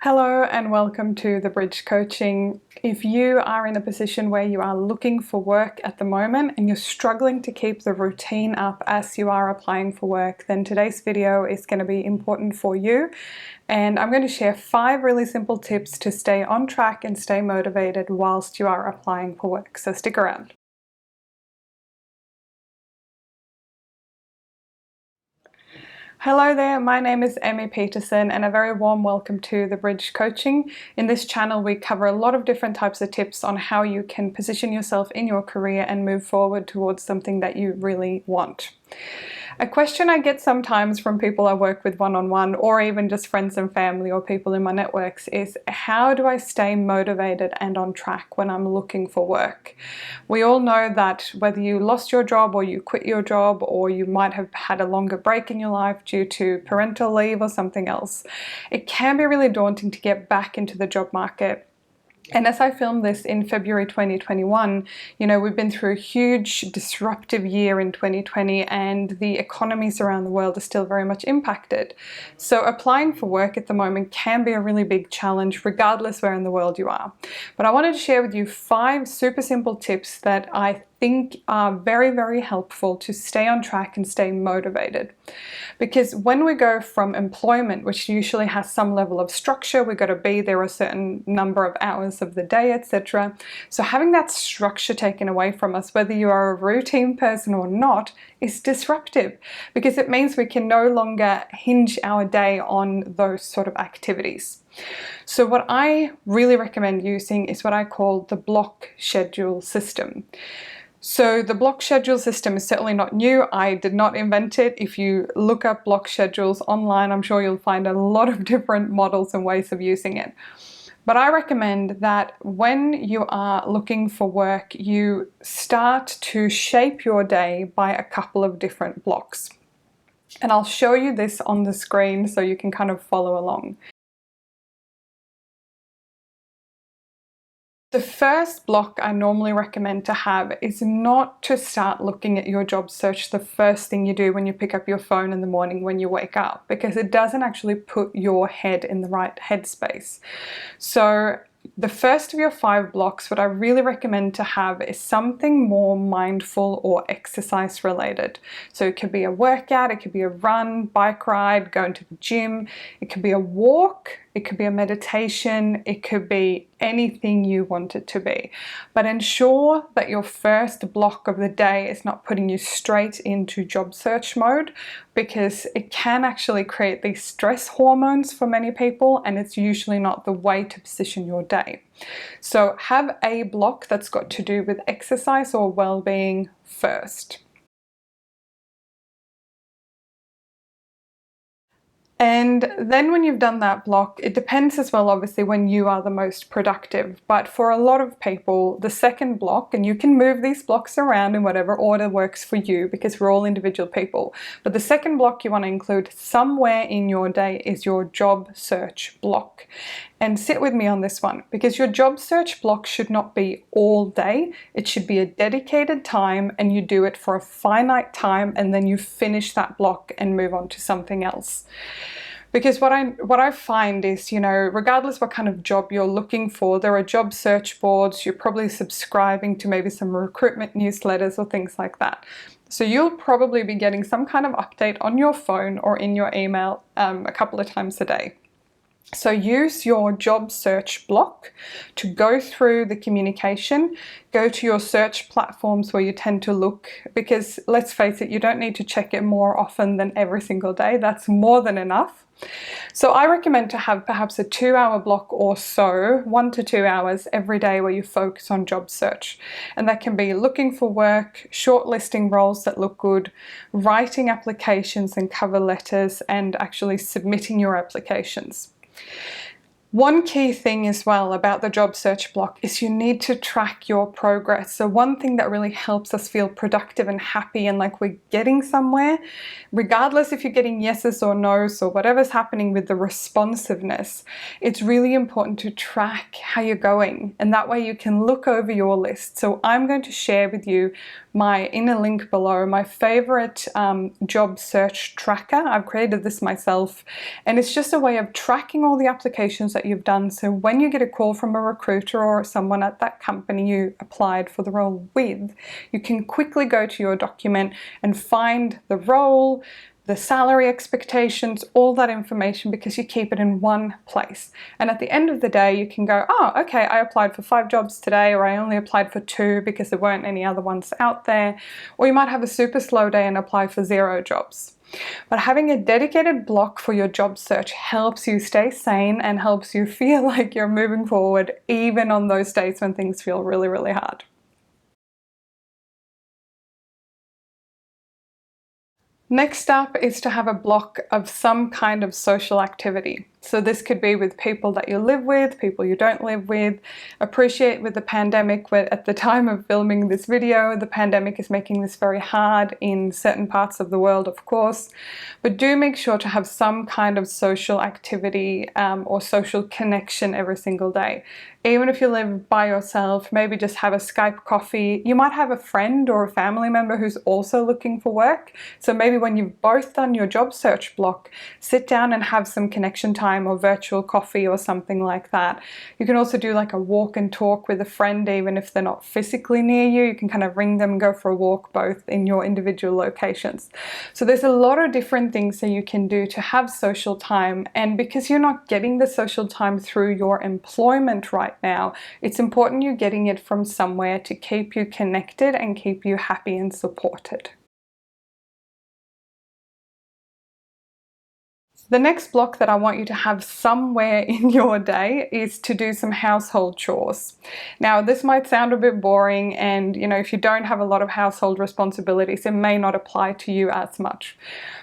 Hello and welcome to The Bridge Coaching. If you are in a position where you are looking for work at the moment and you're struggling to keep the routine up as you are applying for work, then today's video is going to be important for you. And I'm going to share 5 really simple tips to stay on track and stay motivated whilst you are applying for work. So stick around. Hello there, my name is Emmy Peterson and a very warm welcome to The Bridge Coaching. In this channel we cover a lot of different types of tips on how you can position yourself in your career and move forward towards something that you really want. A question I get sometimes from people I work with one-on-one or even just friends and family or people in my networks is, how do I stay motivated and on track when I'm looking for work? We all know that whether you lost your job or you quit your job or you might have had a longer break in your life due to parental leave or something else, it can be really daunting to get back into the job market. And as I filmed this in February 2021, we've been through a huge disruptive year in 2020 and the economies around the world are still very much impacted. So applying for work at the moment can be a really big challenge regardless where in the world you are. But I wanted to share with you 5 super simple tips that I think are very, very helpful to stay on track and stay motivated. Because when we go from employment, which usually has some level of structure, we've got to be there a certain number of hours of the day, etc. So having that structure taken away from us, whether you are a routine person or not, is disruptive because it means we can no longer hinge our day on those sort of activities. So what I really recommend using is what I call the block schedule system. So the block schedule system is certainly not new. I did not invent it. If you look up block schedules online, I'm sure you'll find a lot of different models and ways of using it. But I recommend that when you are looking for work, you start to shape your day by a couple of different blocks. And I'll show you this on the screen so you can kind of follow along. The first block I normally recommend to have is not to start looking at your job search the first thing you do when you pick up your phone in the morning when you wake up, because it doesn't actually put your head in the right headspace. So the first of your 5 blocks, what I really recommend to have is something more mindful or exercise related. So it could be a workout, it could be a run, bike ride, going to the gym, it could be a walk, it could be a meditation, it could be anything you want it to be. But ensure that your first block of the day is not putting you straight into job search mode, because it can actually create these stress hormones for many people and it's usually not the way to position your day. So have a block that's got to do with exercise or well-being first. And then when you've done that block, it depends as well obviously when you are the most productive, but for a lot of people the second block, and you can move these blocks around in whatever order works for you because we're all individual people, but the second block you want to include somewhere in your day is your job search block. And sit with me on this one, because your job search block should not be all day. It should be a dedicated time and you do it for a finite time and then you finish that block and move on to something else. Because what I find is, regardless what kind of job you're looking for, there are job search boards, you're probably subscribing to maybe some recruitment newsletters or things like that. So you'll probably be getting some kind of update on your phone or in your email a couple of times a day. So use your job search block to go through the communication, go to your search platforms where you tend to look, because let's face it, you don't need to check it more often than every single day. That's more than enough. So I recommend to have perhaps a 2-hour block or so, 1 to 2 hours every day where you focus on job search. And that can be looking for work, shortlisting roles that look good, writing applications and cover letters, and actually submitting your applications. One key thing as well about the job search block is you need to track your progress. So one thing that really helps us feel productive and happy and like we're getting somewhere, regardless if you're getting yeses or nos or whatever's happening with the responsiveness, it's really important to track how you're going, and that way you can look over your list. So I'm going to share with you in a link below, my favorite job search tracker. I've created this myself, and it's just a way of tracking all the applications that that you've done. So when you get a call from a recruiter or someone at that company you applied for the role with, you can quickly go to your document and find the role, the salary expectations, all that information, because you keep it in one place. And at the end of the day, you can go, oh, okay, I applied for 5 jobs today, or I only applied for 2 because there weren't any other ones out there. Or you might have a super slow day and apply for 0 jobs. But having a dedicated block for your job search helps you stay sane and helps you feel like you're moving forward, even on those days when things feel really, really hard. Next up is to have a block of some kind of social activity. So this could be with people that you live with, people you don't live with. Appreciate with the pandemic, at the time of filming this video, the pandemic is making this very hard in certain parts of the world, of course. But do make sure to have some kind of social activity or social connection every single day. Even if you live by yourself, maybe just have a Skype coffee. You might have a friend or a family member who's also looking for work. So maybe when you've both done your job search block, sit down and have some connection time or virtual coffee or something like that. You can also do like a walk and talk with a friend, even if they're not physically near you. You can kind of ring them and go for a walk, both in your individual locations. So there's a lot of different things that you can do to have social time. And because you're not getting the social time through your employment right now, it's important you're getting it from somewhere to keep you connected and keep you happy and supported. The next block that I want you to have somewhere in your day is to do some household chores. Now, this might sound a bit boring, and if you don't have a lot of household responsibilities, it may not apply to you as much.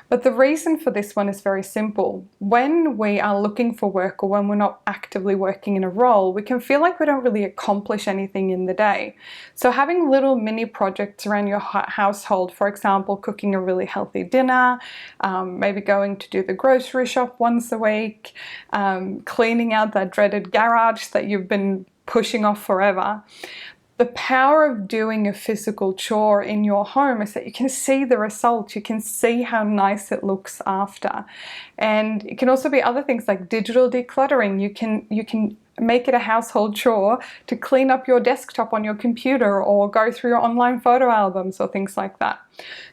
But the reason for this one is very simple. When we are looking for work, or when we're not actively working in a role, we can feel like we don't really accomplish anything in the day. So having little mini projects around your household, for example, cooking a really healthy dinner, maybe going to do the grocery shop once a week, cleaning out that dreaded garage that you've been pushing off forever. The power of doing a physical chore in your home is that you can see the results, you can see how nice it looks after. And it can also be other things like digital decluttering. You can make it a household chore to clean up your desktop on your computer, or go through your online photo albums or things like that.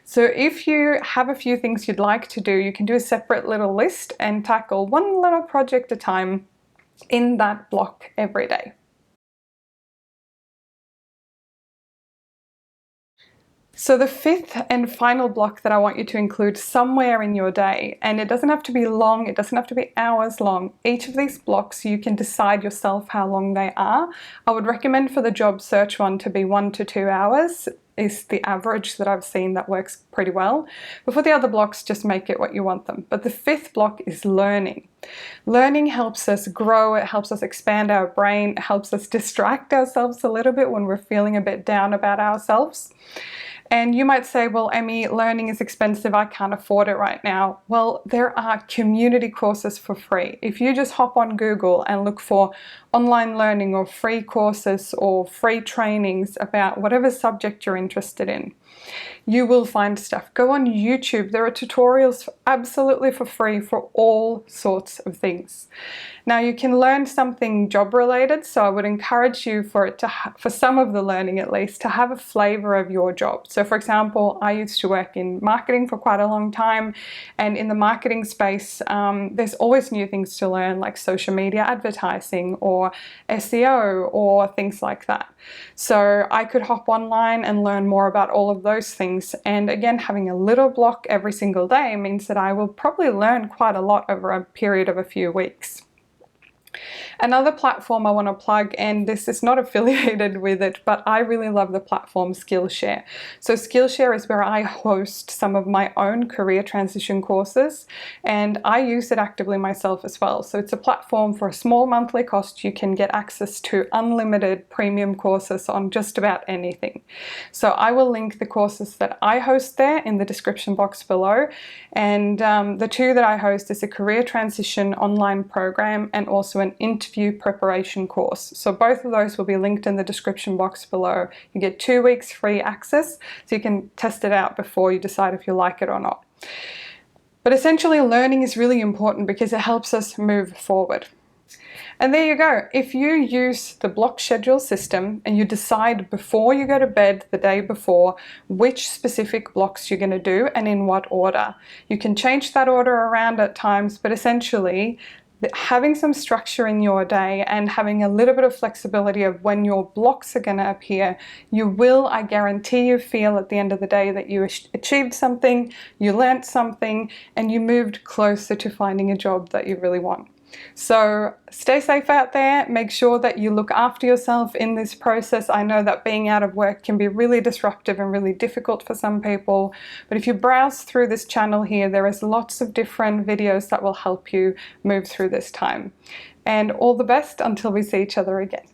So if you have a few things you'd like to do, you can do a separate little list and tackle one little project at a time in that block every day. So the fifth and final block that I want you to include somewhere in your day, and it doesn't have to be long, it doesn't have to be hours long. Each of these blocks you can decide yourself how long they are. I would recommend for the job search one to be 1 to 2 hours is the average that I've seen that works pretty well. But for the other blocks, just make it what you want them. But the fifth block is learning. Learning helps us grow, it helps us expand our brain, it helps us distract ourselves a little bit when we're feeling a bit down about ourselves. And you might say, well, Emmy, learning is expensive, I can't afford it right now. Well, there are community courses for free. If you just hop on Google and look for online learning or free courses or free trainings about whatever subject you're interested in, you will find stuff. Go on YouTube, there are tutorials absolutely for free for all sorts of things. Now you can learn something job related, so I would encourage you for some of the learning at least, to have a flavor of your job. So for example, I used to work in marketing for quite a long time, and in the marketing space there's always new things to learn, like social media advertising or SEO or things like that. So I could hop online and learn more about all of those things, and again, having a little block every single day means that I will probably learn quite a lot over a period of a few weeks. Another platform I want to plug, and this is not affiliated with it, but I really love the platform Skillshare. So Skillshare is where I host some of my own career transition courses, and I use it actively myself as well. So it's a platform for a small monthly cost. You can get access to unlimited premium courses on just about anything. So I will link the courses that I host there in the description box below. And the two that I host is a career transition online program and also an interview preparation course. So both of those will be linked in the description box below. You get 2 weeks free access, so you can test it out before you decide if you like it or not. But essentially, learning is really important because it helps us move forward. And there you go. If you use the block schedule system and you decide before you go to bed the day before which specific blocks you're going to do and in what order. You can change that order around at times, but essentially having some structure in your day and having a little bit of flexibility of when your blocks are going to appear, you will, I guarantee you, feel at the end of the day that you achieved something, you learnt something, and you moved closer to finding a job that you really want. So stay safe out there. Make sure that you look after yourself in this process. I know that being out of work can be really disruptive and really difficult for some people, but if you browse through this channel here, there is lots of different videos that will help you move through this time. And all the best until we see each other again.